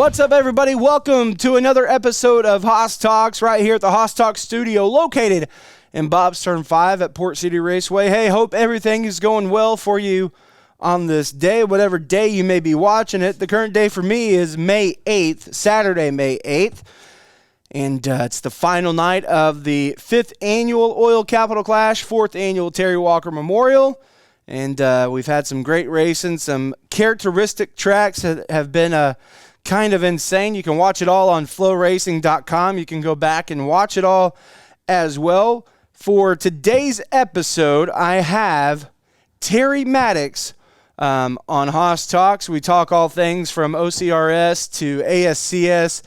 What's up, everybody? Welcome to another episode of HossTalks right here at the HossTalks studio located in Bob's Turn 5 at Port City Raceway. Hey, hope everything is going well for you on this day, whatever day you may be watching it. The current day for me is May 8th, Saturday, May 8th. And it's the final night of the 5th Annual Oil Capital Clash, 4th Annual Terry Walker Memorial. And we've had some great racing, some characteristic tracks that have been kind of insane. You can watch it all on flowracing.com. You can go back and watch it all as well. For today's episode, I have Terry Mattox on HossTalks. We talk all things from OCRS to ASCS,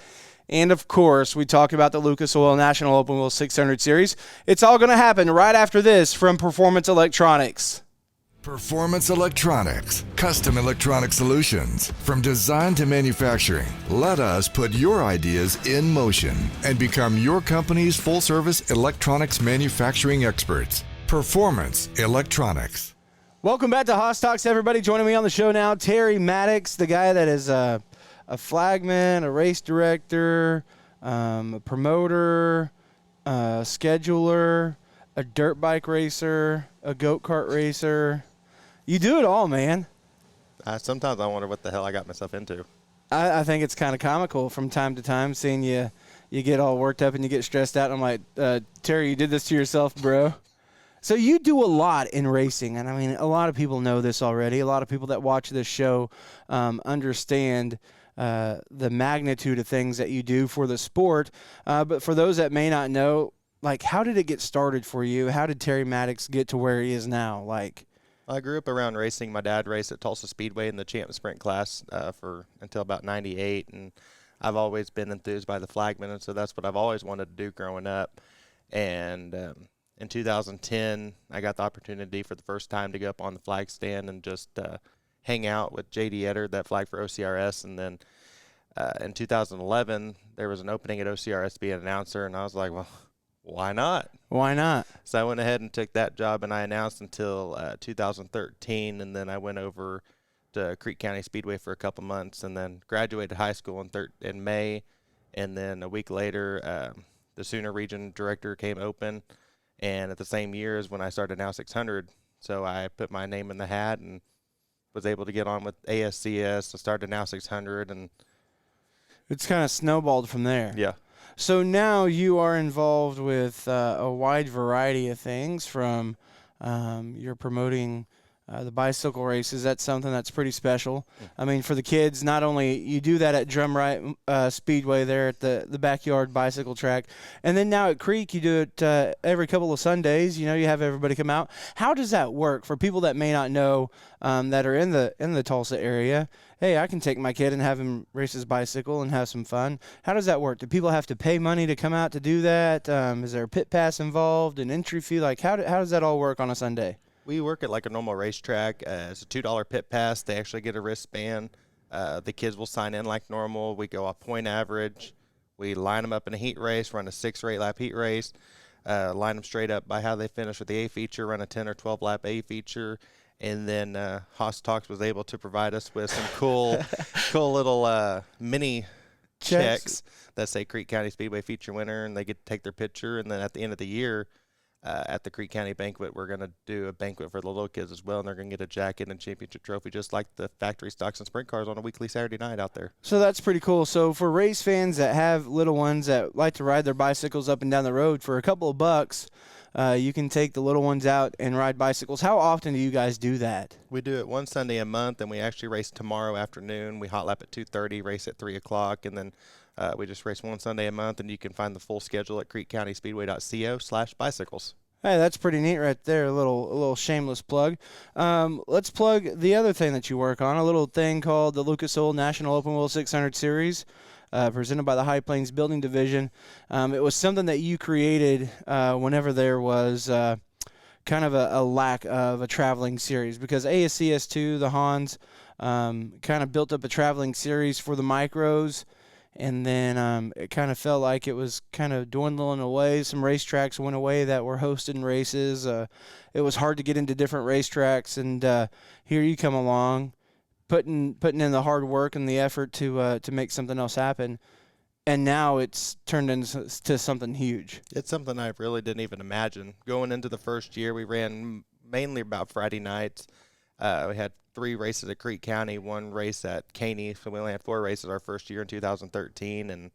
and of course, we talk about the Lucas Oil National Openworld 600 Series. It's all going to happen right after this from Performance Electronics. Performance Electronics, custom electronic solutions. From design to manufacturing, let us put your ideas in motion and become your company's full-service electronics manufacturing experts. Performance Electronics. Welcome back to HossTalks, everybody. Joining me on the show now, Terry Mattox, the guy that is a flagman, a race director, a promoter, a scheduler, a dirt bike racer, a go-kart racer. You do it all, man. Sometimes I wonder what the hell I got myself into. I think it's kind of comical from time to time seeing you get all worked up and you get stressed out. And I'm like, Terry, you did this to yourself, bro. So you do a lot in racing, and I mean, a lot of people know this already. A lot of people that watch this show understand the magnitude of things that you do for the sport. But for those that may not know, like, how did it get started for you? How did Terry Mattox get to where he is now? Like, I grew up around racing. My dad raced at Tulsa Speedway in the champ sprint class until about 98, and I've always been enthused by the flagman, and so that's what I've always wanted to do growing up. And in 2010, I got the opportunity for the first time to go up on the flag stand and just hang out with J.D. Etter, that flag for OCRS. And then in 2011, there was an opening at OCRS to be an announcer, and I was like, well, why not? Why not? So I went ahead and took that job, and I announced until 2013, and then I went over to Creek County Speedway for a couple months, and then graduated high school in May, and then a week later, the Sooner Region Director came open, and at the same year as when I started Now 600, so I put my name in the hat and was able to get on with ASCS. I started Now 600, and it's kind of snowballed from there. Yeah. So now you are involved with a wide variety of things from you're promoting the bicycle races. That's something that's pretty special. I mean, for the kids, not only you do that at Drumright Speedway there at the backyard bicycle track, and then now at Creek you do it every couple of Sundays. You know, you have everybody come out. How does that work for people that may not know that are in the Tulsa area? Hey, I can take my kid and have him race his bicycle and have some fun. How does that work? Do people have to pay money to come out to do that? Is there a pit pass involved, an entry fee? Like, how does that all work on a Sunday? We work at like a normal racetrack. It's a $2 pit pass. They actually get a wristband. The kids will sign in like normal. We go off point average. We line them up in a heat race, run a 6 or 8 lap heat race, line them straight up by how they finish with the A feature, run a 10 or 12 lap A feature. And then HossTalks was able to provide us with some cool little mini checks that say Creek County Speedway feature winner, and they get to take their picture. And then at the end of the year, at the Creek County banquet, we're going to do a banquet for the little kids as well, and they're going to get a jacket and championship trophy, just like the factory stocks and sprint cars on a weekly Saturday night out there. So that's pretty cool. So for race fans that have little ones that like to ride their bicycles up and down the road for a couple of bucks, you can take the little ones out and ride bicycles. How often do you guys do that? We do it one Sunday a month, and we actually race tomorrow afternoon. We hot lap at 2:30, race at 3 o'clock, and then we just race one Sunday a month, and you can find the full schedule at creekcountyspeedway.co/bicycles. Hey, that's pretty neat right there. A little shameless plug. Let's plug the other thing that you work on, a little thing called the Lucas Oil National Openworld 600 Series, presented by the High Plains Building Division. It was something that you created whenever there was kind of a lack of a traveling series, because ASCS2, the Hans, kind of built up a traveling series for the micros. And then it kind of felt like it was kind of dwindling away. Some racetracks went away that were hosting races. It was hard to get into different racetracks. And here you come along, putting in the hard work and the effort to make something else happen, and now it's turned into something huge. It's something I really didn't even imagine. Going into the first year, we ran mainly about Friday nights. We had 3 races at Creek County, 1 race at Caney, so we only had 4 races our first year in 2013, and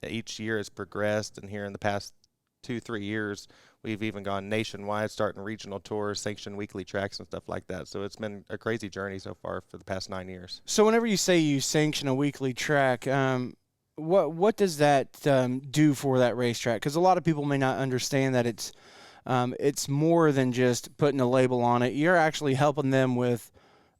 each year has progressed, and here in the past 2-3 years, we've even gone nationwide, starting regional tours, sanctioned weekly tracks and stuff like that. So it's been a crazy journey so far for the past 9 years. So whenever you say you sanction a weekly track, what does that do for that racetrack? Because a lot of people may not understand that it's more than just putting a label on it. You're actually helping them with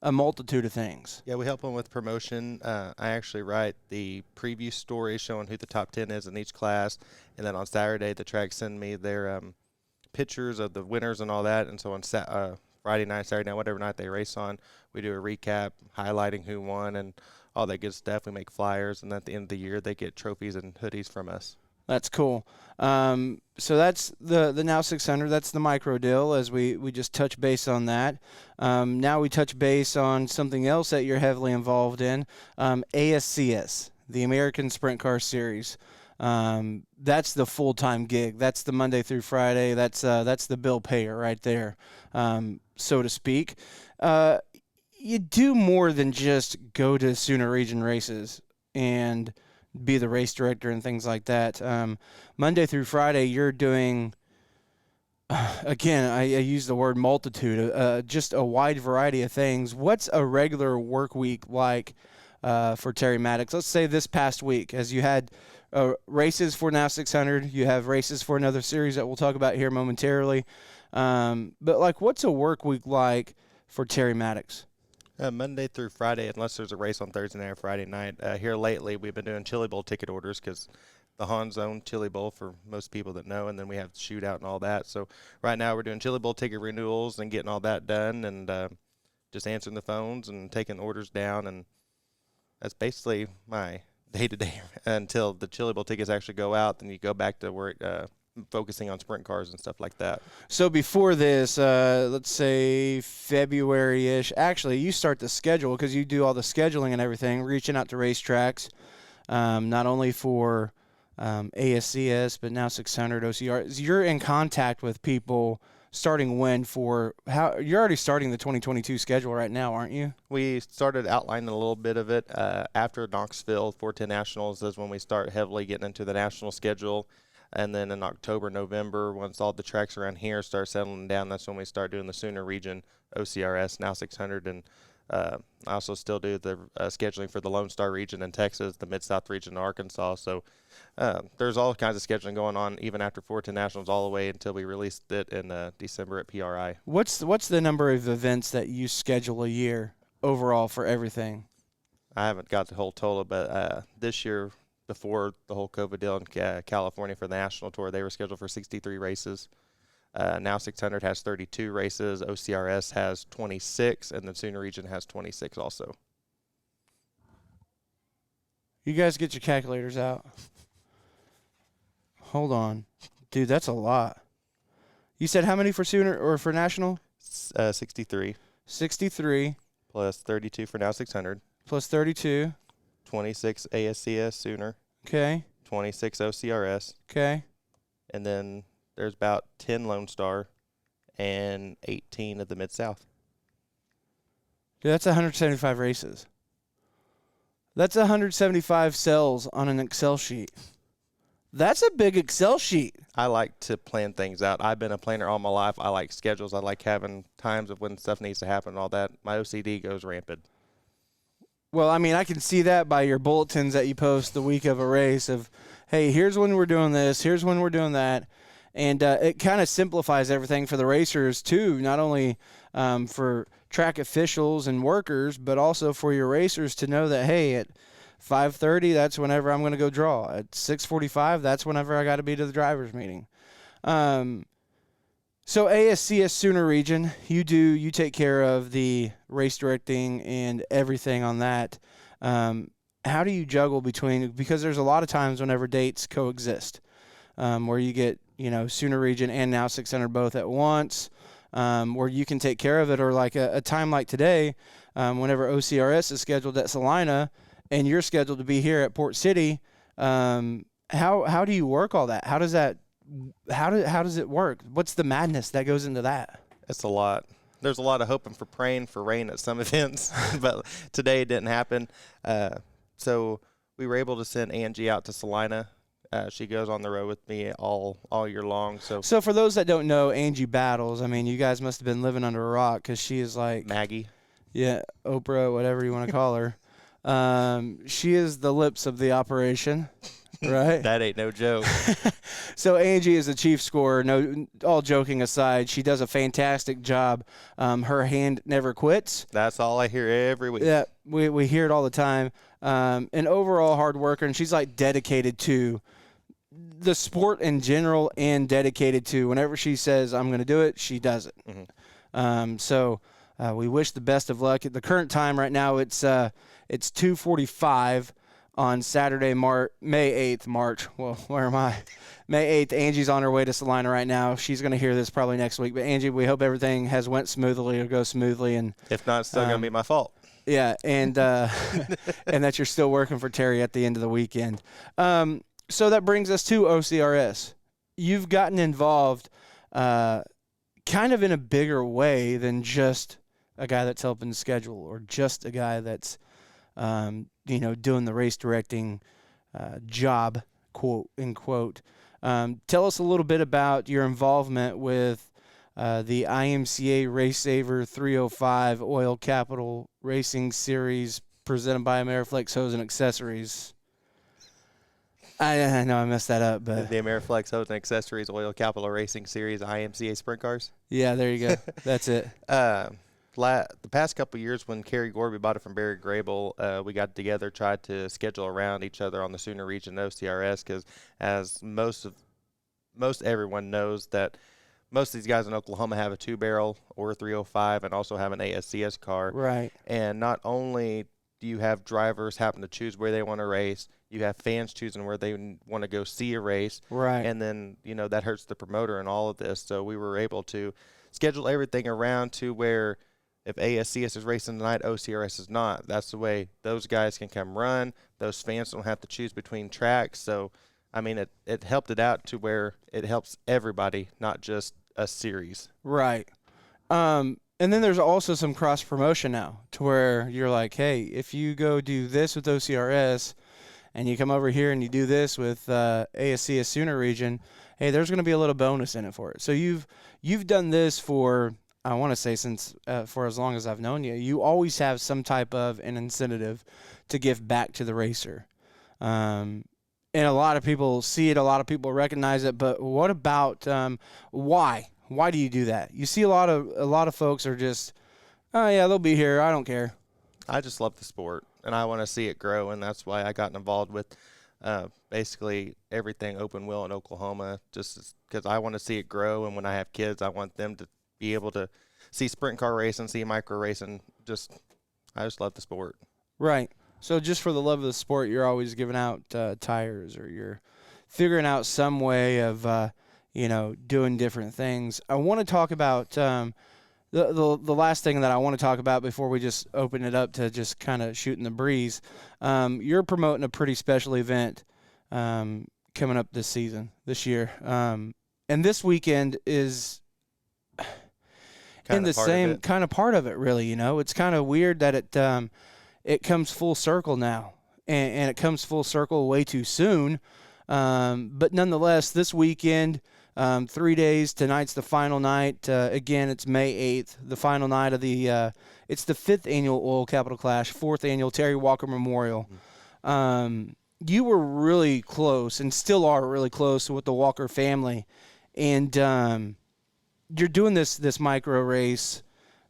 a multitude of things. Yeah, we help them with promotion. I actually write the preview story showing who the top 10 is in each class, and then on Saturday the track send me their pictures of the winners and all that. And so on Friday night, Saturday night, whatever night they race on, we do a recap highlighting who won and all that good stuff. We make flyers, and at the end of the year they get trophies and hoodies from us. That's cool. So that's the Now 600. That's the micro deal, as we just touch base on that. Now we touch base on something else that you're heavily involved in, ASCS, the American Sprint Car Series. That's the full-time gig. That's the Monday through Friday. That's the bill payer right there, so to speak. You do more than just go to Sooner Region races and be the race director and things like that. Monday through Friday, you're doing, again, I use the word multitude, just a wide variety of things. What's a regular work week like for Terrymatics? Let's say this past week, as you had races for Now 600, you have races for another series that we'll talk about here momentarily. But like, what's a work week like for Terrymatics? Monday through Friday, unless there's a race on Thursday night or Friday night. Here lately, we've been doing Chili Bowl ticket orders because the Hans own Chili Bowl for most people that know, and then we have the shootout and all that. So right now we're doing Chili Bowl ticket renewals and getting all that done, and just answering the phones and taking orders down, and that's basically my day-to-day until the Chili Bowl tickets actually go out. Then you go back to work, focusing on sprint cars and stuff like that. So before this, let's say February-ish, actually you start the schedule because you do all the scheduling and everything, reaching out to racetracks, not only for ASCS, but Now 600, OCR. You're in contact with people starting when for how you're already starting the 2022 schedule right now, aren't you? We started outlining a little bit of it after Knoxville 410 Nationals is when we start heavily getting into the national schedule. And then in October, November, once all the tracks around here start settling down, that's when we start doing the Sooner Region, OCRS, Now 600. And I also still do the scheduling for the Lone Star region in Texas, the Mid-South region in Arkansas. So there's all kinds of scheduling going on even after 410 Nationals all the way until we released it in December at PRI. What's the number of events that you schedule a year overall for everything? I haven't got the whole total, but this year, before the whole COVID deal in California for the national tour, they were scheduled for 63 races. Now 600 has 32 races, OCRS has 26, and the Sooner Region has 26 also. You guys get your calculators out. Hold on. Dude, that's a lot. You said how many for Sooner or for National? 63. 63. Plus 32 for Now 600. Plus 32. 26 ASCS Sooner. Okay. 26 OCRS. Okay. And then there's about 10 Lone Star and 18 of the Mid-South. Dude, that's 175 races. That's 175 cells on an Excel sheet. That's a big Excel sheet. I like to plan things out. I've been a planner all my life. I like schedules. I like having times of when stuff needs to happen and all that. My OCD goes rampant. Well, I mean, I can see that by your bulletins that you post the week of a race of, hey, here's when we're doing this, here's when we're doing that. And it kind of simplifies everything for the racers, too, not only for track officials and workers, but also for your racers to know that, hey, at 5:30, that's whenever I'm going to go draw. At 6:45, that's whenever I got to be to the driver's meeting. So ASCS Sooner Region, you take care of the race directing and everything on that. How do you juggle between, because there's a lot of times whenever dates coexist, where you get, Sooner Region and Now 600 both at once. where you can take care of it, or like a time like today, whenever OCRS is scheduled at Salina and you're scheduled to be here at Port City. How do you work all that? How does it work? What's the madness that goes into that? It's a lot. There's a lot of hoping for praying for rain at some events, but today it didn't happen. So we were able to send Angie out to Salina. She goes on the road with me all year long. So for those that don't know, Angie Battles, I mean, you guys must have been living under a rock, because she is like Maggie. Yeah, Oprah, whatever you want to call her. She is the lips of the operation, right? That ain't no joke. So Angie is the chief scorer. No, all joking aside, she does a fantastic job. Her hand never quits. That's all I hear every week. Yeah, we hear it all the time. An overall hard worker, and she's like dedicated to the sport in general, and dedicated to whenever she says I'm going to do it, she does it. We wish the best of luck. At the current time right now, it's 2:45 on Saturday, May 8th, March. Well, where am I? May 8th. Angie's on her way to Salina right now. She's going to hear this probably next week. But Angie, we hope everything has went smoothly or goes smoothly. And if not, it's still going to be my fault. Yeah, and and that you're still working for Terry at the end of the weekend. So that brings us to OCRS. You've gotten involved kind of in a bigger way than just a guy that's helping schedule, or just a guy that's doing the race directing job, quote unquote. Tell us a little bit about your involvement with the IMCA Race Saver 305 Oil Capital Racing Series, presented by Ameriflex Hose and Accessories. I know I messed that up, but the Ameriflex Hose and Accessories Oil Capital Racing Series IMCA Sprint Cars. Yeah, there you go. That's it. The past couple of years, when Kerry Gorby bought it from Barry Grable, we got together, tried to schedule around each other on the Sooner Region OCRS, because as most everyone knows, that most of these guys in Oklahoma have a 2-barrel or a 305, and also have an ASCS car. Right. And not only do you have drivers happen to choose where they want to race, you have fans choosing where they want to go see a race. Right. And then, that hurts the promoter in all of this. So we were able to schedule everything around to where if ASCS is racing tonight, OCRS is not. That's the way those guys can come run. Those fans don't have to choose between tracks. So, I mean, it helped it out to where it helps everybody, not just a series. Right. And then there's also some cross promotion now, to where you're like, hey, if you go do this with OCRS and you come over here and you do this with ASCS Sooner Region, hey, there's going to be a little bonus in it for it. So you've done this for, I want to say, since for as long as I've known you. You always have some type of an incentive to give back to the racer. And a lot of people see it, a lot of people recognize it, but what about why? Why do you do that? You see a lot of folks are just, oh yeah, they'll be here, I don't care. I just love the sport, and I want to see it grow, and that's why I got involved with basically everything open wheel in Oklahoma, just because I want to see it grow, and when I have kids, I want them to be able to see sprint car racing, see micro racing. I just love the sport. Right. So just for the love of the sport, you're always giving out tires, or you're figuring out some way of, doing different things. I want to talk about the last thing that I want to talk about before we just open it up to just kind of shooting the breeze. You're promoting a pretty special event coming up this year. And this weekend is in the same kind of part of it, really. It's kind of weird that it comes full circle now, and it comes full circle way too soon. But nonetheless, this weekend, 3 days. Tonight's the final night. Again, it's May 8th, the final night of it's the 5th annual Oil Capital Clash, 4th annual Terry Walker Memorial. You were really close, and still are really close with the Walker family. And you're doing this micro race,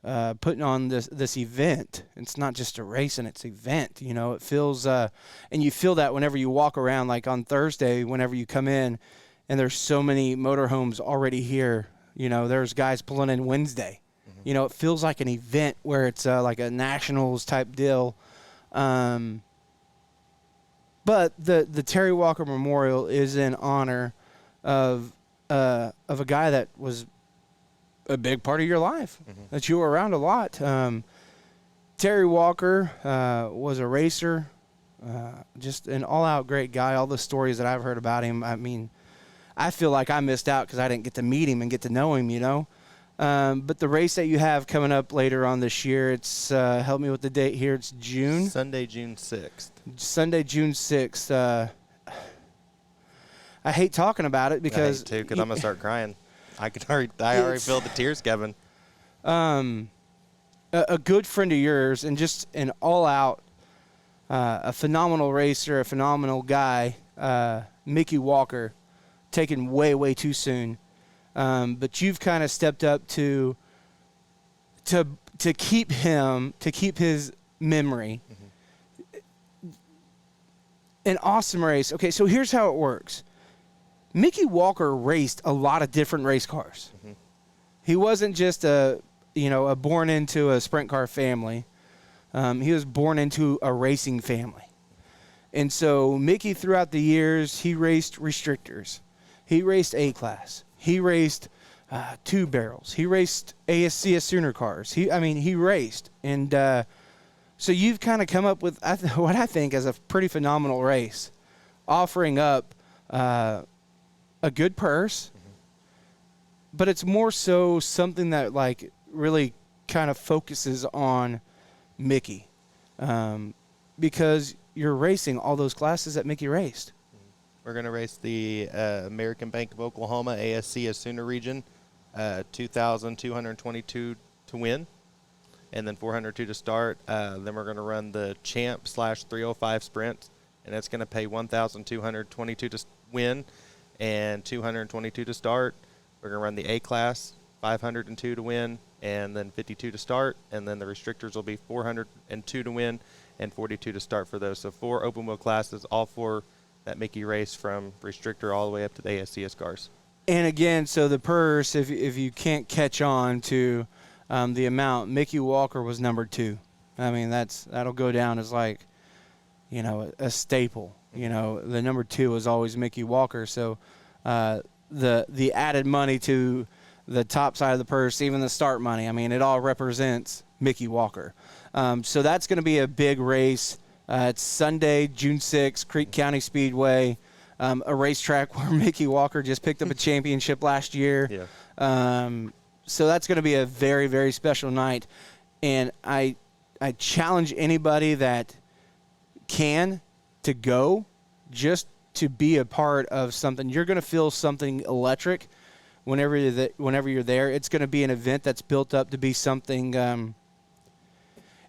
putting on this event. It's not just a race, and it's an event. It feels, and you feel that whenever you walk around, like on Thursday, whenever you come in, and there's so many motorhomes already here. There's guys pulling in Wednesday. Mm-hmm. It feels like an event where it's like a nationals type deal. But the Terry Walker Memorial is in honor of a guy that was a big part of your life, that you were around a lot. Terry Walker was a racer, just an all-out great guy. All the stories that I've heard about him, I mean, I feel like I missed out because I didn't get to meet him and get to know him, you know. But the race that you have coming up later on this year, it's help me with the date here. It's June. Sunday, June 6th. Sunday, June 6th. I hate talking about it because I'm going to start crying. I already feel the tears, Kevin. A good friend of yours and just an all-out, a phenomenal racer, a phenomenal guy, Mickey Walker, taken way, way too soon. But you've kind of stepped up to keep his memory. An awesome race. Okay, so here's how it works. Mickey Walker raced a lot of different race cars. He wasn't just born into a sprint car family. He was born into a racing family. And so Mickey, throughout the years, he raced restrictors. He raced A-Class. He raced two barrels. He raced ASCS Sooner cars. He raced. And so you've kind of come up with what I think is a pretty phenomenal race, offering up a good purse, but it's more so something that like really kind of focuses on Mickey, because you're racing all those classes that Mickey raced. We're going to race the American Bank of Oklahoma ASC as Sooner region, 2,222 to win, and then 402 to start. Then we're going to run the Champ/305 sprint, and it's going to pay 1,222 to win and 222 to start. We're going to run the A-Class, 502 to win, and then 52 to start. And then the restrictors will be 402 to win and 42 to start for those. So 4 open wheel classes, all 4 that Mickey raced from restrictor all the way up to the ASCS cars. And again, so the purse, if you can't catch on to the amount, Mickey Walker was number 2. I mean, that'll go down as like, a staple. The number 2 was always Mickey Walker. So the added money to the top side of the purse, even the start money, I mean, it all represents Mickey Walker. So that's going to be a big race. It's Sunday, June 6th, Creek County Speedway, a racetrack where Mickey Walker just picked up a championship last year. Yeah. So that's going to be a very, very special night. And I challenge anybody that can to go, just to be a part of something. You're going to feel something electric whenever you're there. It's going to be an event that's built up to be something.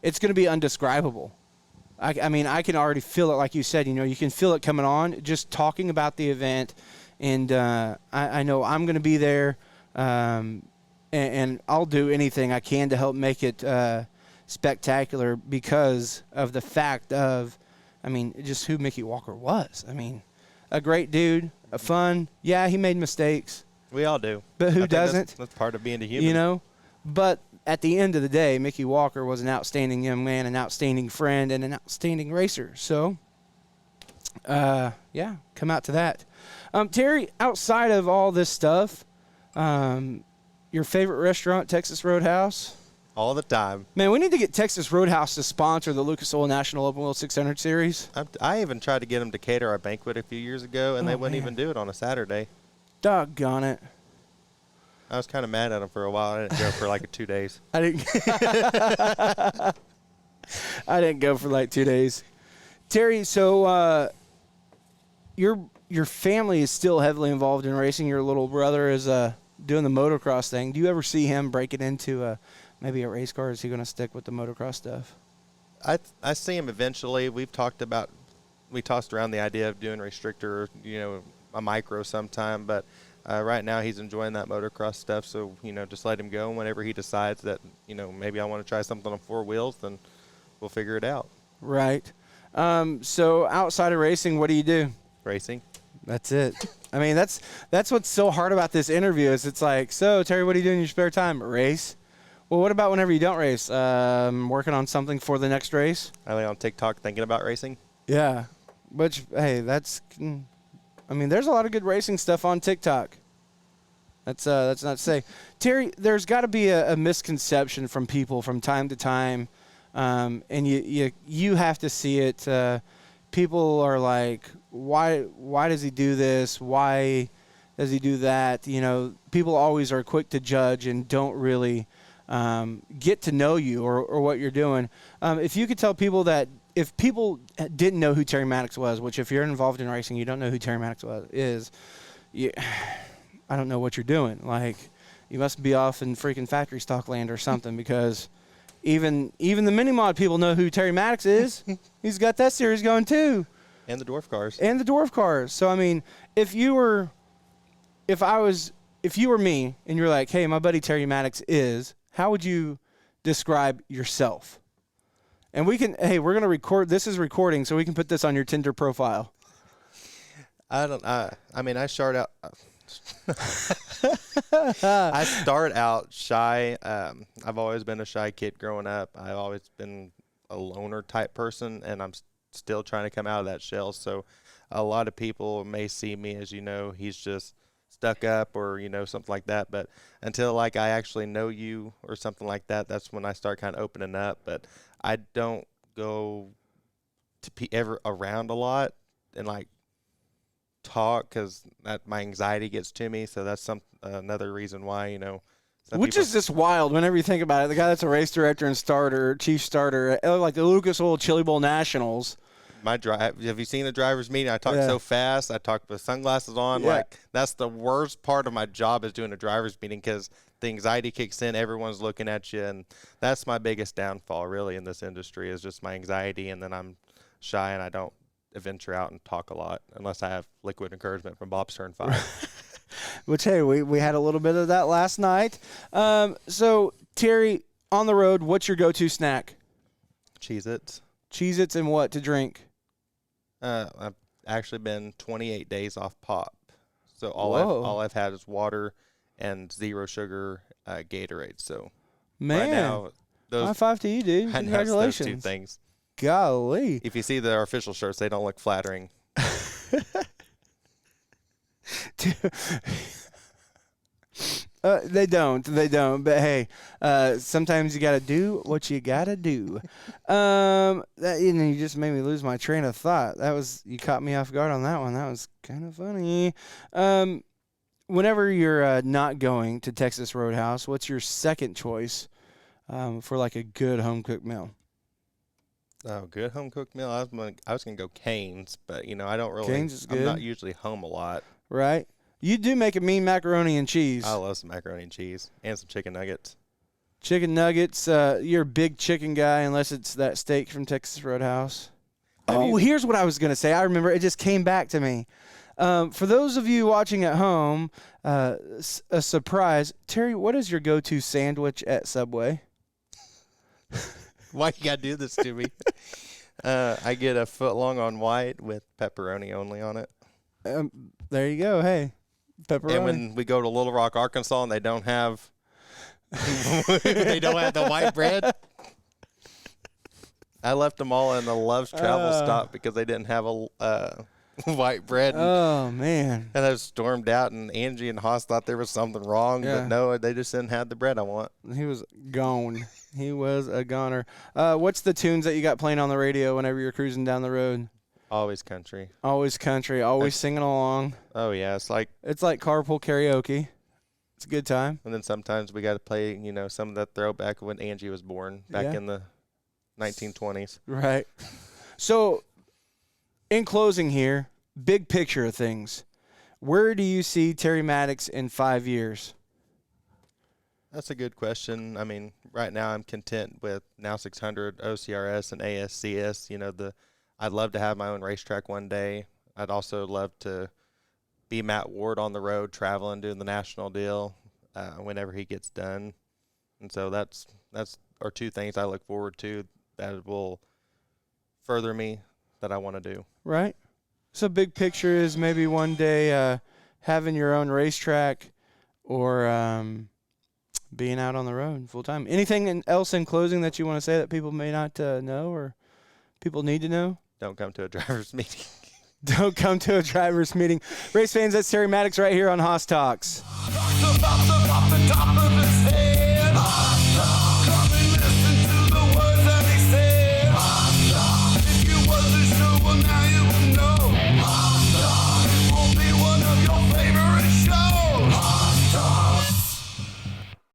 It's going to be undescribable. I mean, I can already feel it, like you said. You can feel it coming on just talking about the event, and I know I'm going to be there, and I'll do anything I can to help make it spectacular because of the fact of, just who Mickey Walker was. A great dude, a fun. Yeah, he made mistakes. We all do. But who doesn't? That's part of being a human. But at the end of the day, Mickey Walker was an outstanding young man, an outstanding friend, and an outstanding racer. So, come out to that. Terry, outside of all this stuff, your favorite restaurant, Texas Roadhouse? All the time. Man, we need to get Texas Roadhouse to sponsor the Lucas Oil National Open Wheel 600 Series. I even tried to get them to cater our banquet a few years ago, and they wouldn't even do it on a Saturday. Doggone it. I was kind of mad at them for a while. I didn't go for like 2 days. I didn't go for like 2 days. Terry, so your family is still heavily involved in racing. Your little brother is doing the motocross thing. Do you ever see him breaking into maybe a race car? Is he going to stick with the motocross stuff? I see him eventually. We tossed around the idea of doing restrictor, a micro sometime, but right now he's enjoying that motocross stuff. So, just let him go. And whenever he decides that, maybe I want to try something on 4 wheels, then we'll figure it out. Right. So outside of racing, what do you do? Racing. That's it. That's what's so hard about this interview is it's like, so Terry, what do you do in your spare time? Race. Well, what about whenever you don't race? Working on something for the next race? I lay on TikTok thinking about racing. Yeah. Which, hey, there's a lot of good racing stuff on TikTok. That's not to say. Terry, there's got to be a misconception from people from time to time, and you have to see it. People are like, why does he do this? Why does he do that? You know, people always are quick to judge and don't really get to know you or what you're doing. If you could tell people that if people didn't know who Terry Mattox was, which if you're involved in racing, you don't know who Terry Mattox is, I don't know what you're doing. Like, you must be off in freaking factory stock land or something, because even the mini mod people know who Terry Mattox is. He's got that series going too. And the dwarf cars. So I mean, if you were me and you're like, hey, my buddy Terry Mattox is, how would you describe yourself? And we're going to record, this is recording, so we can put this on your Tinder profile. I start out. I start out shy. I've always been a shy kid growing up. I've always been a loner type person, and I'm still trying to come out of that shell. So a lot of people may see me as, he's just stuck up or, something like that. But until like I actually know you or something like that, that's when I start kind of opening up. But I don't go to ever around a lot and like talk, because my anxiety gets to me. So that's another reason why, which is just wild whenever you think about it. The guy that's a race director and chief starter, like the Lucas Oil Chili Bowl Nationals. Have you seen the driver's meeting? I talk so fast. I talk with sunglasses on. Yeah. Like, that's the worst part of my job, is doing a driver's meeting, because the anxiety kicks in. Everyone's looking at you, and that's my biggest downfall, really, in this industry, is just my anxiety, and then I'm shy, and I don't venture out and talk a lot unless I have liquid encouragement from Bob's Turn 5. Which, hey, we had a little bit of that last night. So, Terry, on the road, what's your go-to snack? Cheez-Its. Cheez-Its and what to drink? I've actually been 28 days off pop. So all I've had is water and zero sugar Gatorade. So man, right now, high five to you, dude. Congratulations. Those two things. Golly. If you see the official shirts, they don't look flattering. They don't. But hey, sometimes you got to do what you got to do. You just made me lose my train of thought. You caught me off guard on that one. That was kind of funny. Whenever you're not going to Texas Roadhouse, what's your second choice for like a good home cooked meal? Oh, good home cooked meal. I was gonna go Cane's, but I don't really. Cane's is good. I'm not usually home a lot. Right. You do make a mean macaroni and cheese. I love some macaroni and cheese and some chicken nuggets. Chicken nuggets. You're a big chicken guy, unless it's that steak from Texas Roadhouse. Here's what I was gonna say. I remember, it just came back to me. For those of you watching at home, a surprise. Terry, what is your go-to sandwich at Subway? Why you gotta do this to me? I get a foot long on white with pepperoni only on it. There you go. Hey, pepperoni. And when we go to Little Rock, Arkansas, and they don't have the white bread, I left them all in the Love's Travel stop because they didn't have a white bread. Oh man! And I stormed out, and Angie and Hoss thought there was something wrong, but no, they just didn't have the bread I want. He was gone. He was a goner. What's the tunes that you got playing on the radio whenever you're cruising down the road? Always country. Always country. Always singing along. Oh yeah, it's like carpool karaoke. It's a good time. And then sometimes we got to play, some of that throwback when Angie was born back in the 1920s. Right. So, in closing here, big picture of things. Where do you see Terry Mattox in 5 years? That's a good question. I mean, right now I'm content with Now 600, OCRS, and ASCS. I'd love to have my own racetrack one day. I'd also love to be Matt Ward on the road, traveling, doing the national deal whenever he gets done. And so that's are two things I look forward to that will further me that I want to do. Right. So big picture is maybe one day having your own racetrack or being out on the road full time. Anything else in closing that you want to say that people may not know or people need to know? Don't come to a driver's meeting. Don't come to a driver's meeting. Race fans, that's Terry Mattox right here on HossTalks. pops up off the top of his